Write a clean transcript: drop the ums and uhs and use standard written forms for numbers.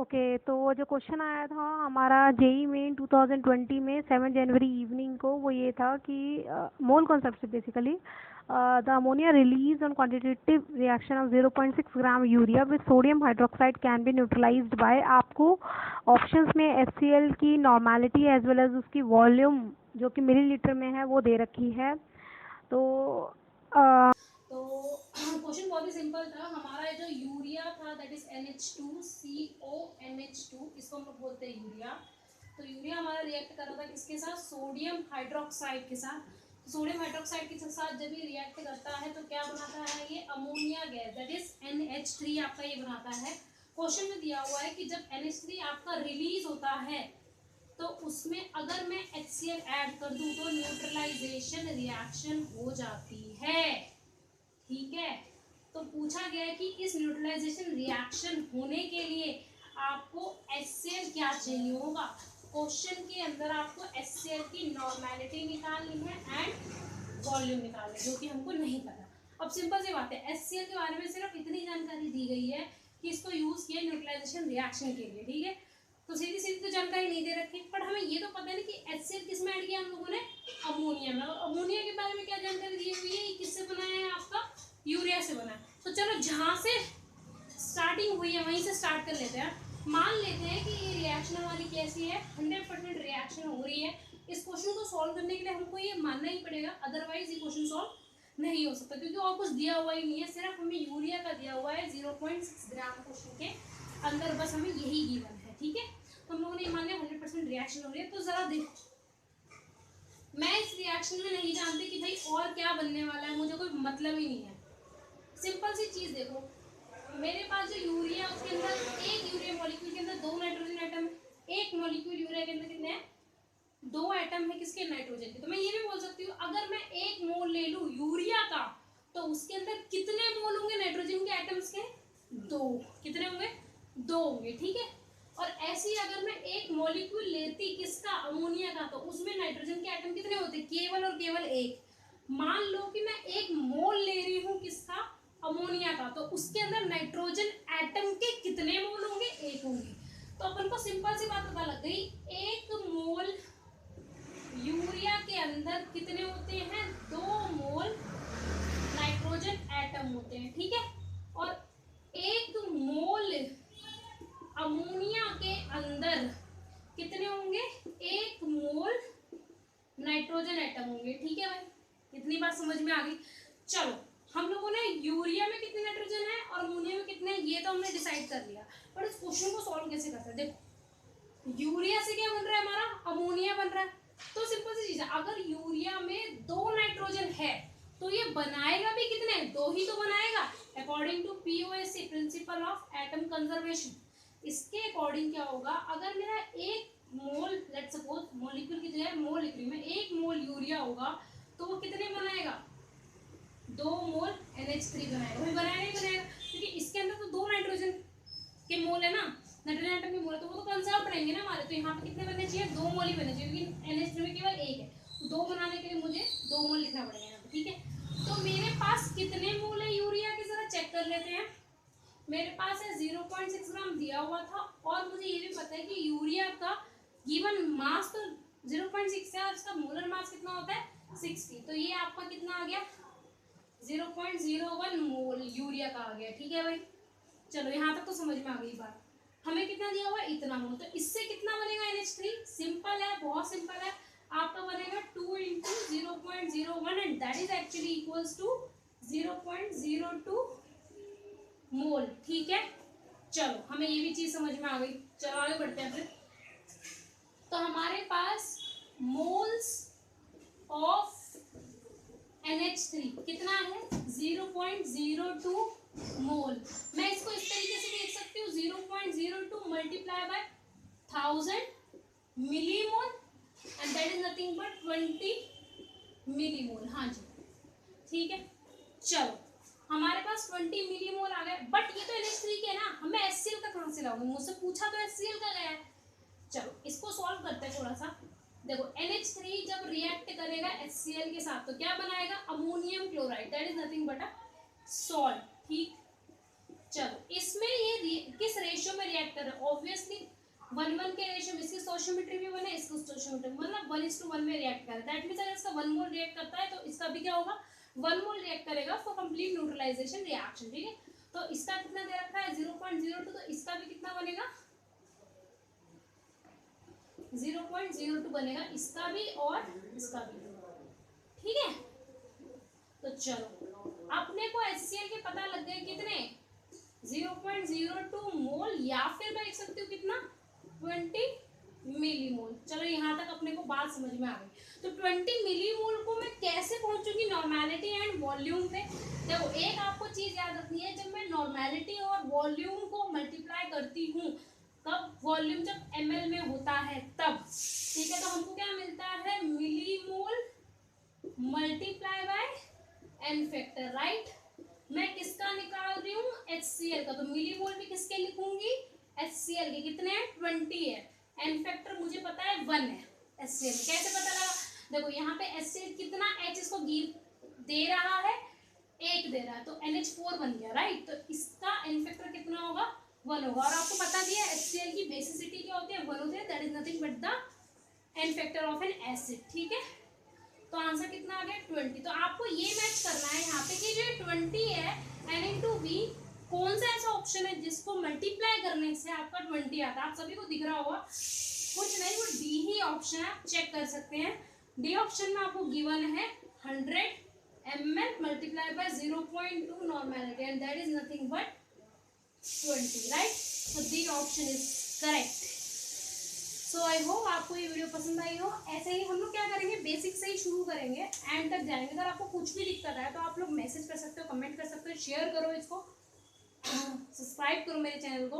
Okay, तो जो question आया था हमारा जेई में 2020 में 7 जनवरी इवनिंग को, वो ये था कि मोल कॉन्सेप्ट से basically the ammonia release on quantitative reaction of 0.6 gram urea with sodium hydroxide can be neutralised by, आपको ऑप्शंस में HCl की नॉर्मेलिटी एज वेल एज उसकी वॉल्यूम जो कि मिलीलीटर में है वो दे रखी है। तो तो क्वेश्चन बहुत ही सिंपल था। हमारा जो यूरिया था दैट इज NH2CONH2, इसको हम लोग बोलते हैं यूरिया। तो यूरिया हमारा रिएक्ट कर रहा था किसके साथ? सोडियम हाइड्रोक्साइड के साथ। तो सोडियम हाइड्रोक्साइड के साथ जब ये रिएक्ट करता है तो क्या बनाता है? ये ammonia gas that is NH3 आपका ये बनाता है। क्वेश्चन में दिया हुआ है कि जब NH3 आपका रिलीज होता है तो उसमें अगर मैं HCl ऐड कर दूं तो न्यूट्रलाइजेशन रिएक्शन हो जाती है। ठीक है, तो पूछा गया है कि इस न्यूट्रलाइजेशन रिएक्शन होने के लिए आपको HCl क्या चाहिए होगा। क्वेश्चन के अंदर आपको HCl की नॉर्मेलिटी निकालनी है एंड वॉल्यूम निकालना है, जो कि हमको नहीं पता। अब सिंपल सी बात है, HCl के बारे में सिर्फ इतनी जानकारी दी गई है कि इसको यूज किया न्यूट्रलाइजेशन रिएक्शन के लिए। ठीक है, तो सीधी सीधी तो जानकारी नहीं दे रखी, पर हमें ये तो पता है ना कि HCl किस में ऐड किया हम लोगों ने? अमोनिया में। और अमोनिया के बारे में क्या जानकारी दी हुई है? किससे बनाया है? आपका यूरिया से बना है। तो चलो जहां से स्टार्टिंग हुई है वहीं से स्टार्ट कर लेते हैं। मान लेते हैं कि ये रिएक्शन हमारी कैसी है? 100% रिएक्शन हो रही है। इस क्वेश्चन को सॉल्व करने के लिए हमको ये मानना ही पड़ेगा, अदरवाइज ये क्वेश्चन सॉल्व नहीं हो सकता, क्योंकि और कुछ दिया हुआ ही नहीं है। सिर्फ हमें यूरिया का दिया हुआ है 0.6 ग्राम क्वेश्चन के अंदर, बस हमें यही गिवन है। ठीक है, तो हम लोगों ने मान लिया 100% रिएक्शन हो रही है। तो जरा देखो, मैं इस रिएक्शन में नहीं जानती कि भाई और क्या बनने वाला है, मुझे कोई मतलब ही नहीं है। सिंपल सी चीज देखो, मेरे पास जो यूरिया उसके अंदर एक यूरिया मॉलिक्यूल के अंदर 2 नाइट्रोजन एटम है। एक मॉलिक्यूल यूरिया के अंदर कितने हैं? 2 एटम है। किसके? नाइट्रोजन के। तो मैं ये भी बोल सकती हूँ अगर मैं 1 मोल ले लूँ यूरिया का तो उसके अंदर कितने मोल होंगे नाइट्रोजन के एटम्स के? 2। कितने होंगे? 2 होंगे। ठीक है, और ऐसे ही अगर मैं एक मॉलिक्यूल लेती किसका? अमोनिया का, तो उसमें नाइट्रोजन के एटम कितने होते? केवल और केवल 1। मान लो कि मैं 1 मोल ले रही हूँ किसका? अमोनिया का, तो उसके अंदर नाइट्रोजन एटम के कितने मोल होंगे? 1 होंगे। तो अपन को सिंपल सी बात पता लग गई, 1 मोल यूरिया के अंदर कितने होते हैं? 2 मोल नाइट्रोजन एटम होते हैं। ठीक है, और 1 मोल अमोनिया के अंदर कितने होंगे? 1 मोल नाइट्रोजन एटम होंगे। ठीक है भाई, इतनी बात समझ में आ गई। चलो, हम लोगों ने यूरिया में कितने नाइट्रोजन है और अमोनिया में कितने, ये तो हमने डिसाइड कर लिया, पर इस क्वेश्चन को सॉल्व कैसे करते हैं? देखो, यूरिया से क्या बन रहा है? हमारा अमोनिया बन रहा है। तो सिंपल सी चीज है, अगर यूरिया में 2 नाइट्रोजन है तो ये बनाएगा भी कितने? 2 ही तो बनाएगा, according to POSC, principle of atom conservation. इसके अकॉर्डिंग क्या होगा? अगर मेरा 1 मोल, लेट्स सपोज मॉलिक्यूल की जगह मोल लिख रही हूँ मैं, 1 मोल यूरिया होगा तो वो कितने बनाएगा? 2 मोल NH3 बनाएगा। वो बनाएगा ही बनाएगा, क्योंकि इसके अंदर तो 2 नाइट्रोजन के मोल है ना, नाइट्रोजन एटम के मोल है, तो वो तो कंजर्व रहेंगे ना हमारे। तो यहाँ पे कितने बनने चाहिए? 2 मोल ही बनने चाहिए, क्योंकि NH3 में केवल 1 है। तो 2 बनाने के लिए मुझे 2 मोल लिखना पड़ेगा यहाँ पे। ठीक है, तो मेरे पास कितने मोल है यूरिया के? जरा चेक कर लेते हैं। मेरे पास है 0.6 ग्राम दिया हुआ था, और मुझे ये भी पता है कि यूरिया का गिवन मास तो 0.6 है और इसका मोलर मास कितना होता है? 60। तो ये आपका कितना आ गया? 0.01 मोल यूरिया का आ गया। ठीक है भाई, चलो यहाँ तक तो समझ में आ गई बात। हमें कितना दिया हुआ है? इतना मोल। तो इससे कितना बनेगा NH3? सिंपल है, बहुत सिंपल है। आपका बनेगा 2 into 0.01 and that is actually equals to 0.02 mole. ठीक है, चलो हमें ये भी चीज समझ में आ गई। चलो आगे बढ़ते हैं फिर। तो हमारे पास मोल्स ऑफ NH3 कितना है? 0.02 मोल। मैं इसको इस तरीके से देख सकती हूँ, 0.02 multiply by 1000 millimole and that is nothing but 20 millimole. हाँ जी, ठीक है, चलो हमारे पास 20 मिलीमोल आ गए। बट ये तो NH3 के ना, हमें HCl का कहाँ से लाऊंगी? मुझसे पूछा तो HCl का गया है। चलो इसको सॉल्व करते हैं थोड़ा सा। देखो, NH3 जब रिएक्ट करेगा HCl के साथ तो क्या बनाएगा? Ammonium chloride, that is nothing but a salt. ठीक, चलो इसमें ये किस रेशियो में रिएक्ट कर रहा है, ऑब्वियसली 1:1 के रेशियो में, इसकी स्टोइचियोमेट्री भी 1 है, इसकी स्टोइचियोमेट्री मतलब 1:1 में रिएक्ट कर रहा है। दैट मींस अगर इसका 1 मोल रिएक्ट करता है तो इसका भी क्या होगा, 1 मोल रिएक्ट करेगा फॉर कंप्लीट न्यूट्रलाइजेशन रिएक्शन। ठीक है, तो इसका कितना दे रखा है 0.02, तो इसका भी कितना बनेगा 0.02 बनेगा, इसका भी और इसका भी। ठीक है, तो चलो अपने को HCl के पता लग गए कितने 0.02 मोल, या फिर मैं लिख सकती हूँ कितना 20 मिलीमोल। चलो यहाँ तक अपने को बात समझ में आ गई। तो 20 मिलीमोल को मैं कैसे पहुंचूंगी नॉर्मेलिटी एंड वॉल्यूम पे। देखो एक आपको चीज याद रखनी है, जब मैं नॉर्मेलिटी और वॉल्यूम को मल्टीप्लाई करती हूँ, कब, वॉल्यूम जब ml में होता है तब। ठीक है, तो हमको क्या मिलता है millimole multiply by N factor, right. मैं किसका निकाल रही हूँ HCl का, तो मिलीमोल भी किसके लिखूंगी HCl के, कितने हैं 20 है, एन फैक्टर मुझे पता है 1 है HCl। कैसे पता लगा, देखो यहाँ पे HCl कितना H इसको गिव दे रहा है, 1 दे रहा है, तो NH4 बन गया, राइट। तो इसका एन फैक्टर कितना होगा 1 होगा। और आपको पता भी है HCl की बेसिसिटी क्या होती है 1 होती है, that is nothing but the N factor of an acid. ठीक है, तो आंसर कितना आ गया 20। तो आपको ये मैच करना है यहाँ पे कि जो 20 है N/V, कौन सा ऐसा ऑप्शन है जिसको मल्टीप्लाई करने से आपका 20 आता है। आप सभी को दिख रहा होगा, कुछ नहीं, वो डी ही ऑप्शन है, आप चेक कर सकते हैं। डी ऑप्शन में आपको गिवन है 100 ml multiply by 0.2 normality and that is nothing but 20, right. so D option is correct. So I hope आपको ये वीडियो पसंद आई हो। ऐसे ही हम लोग क्या करेंगे, बेसिक से ही शुरू करेंगे, एंड तक जाएंगे। अगर आपको कुछ भी दिक्कत है तो आप लोग मैसेज कर सकते हो, कमेंट कर सकते हो, शेयर करो इसको, सब्सक्राइब करो मेरे चैनल को।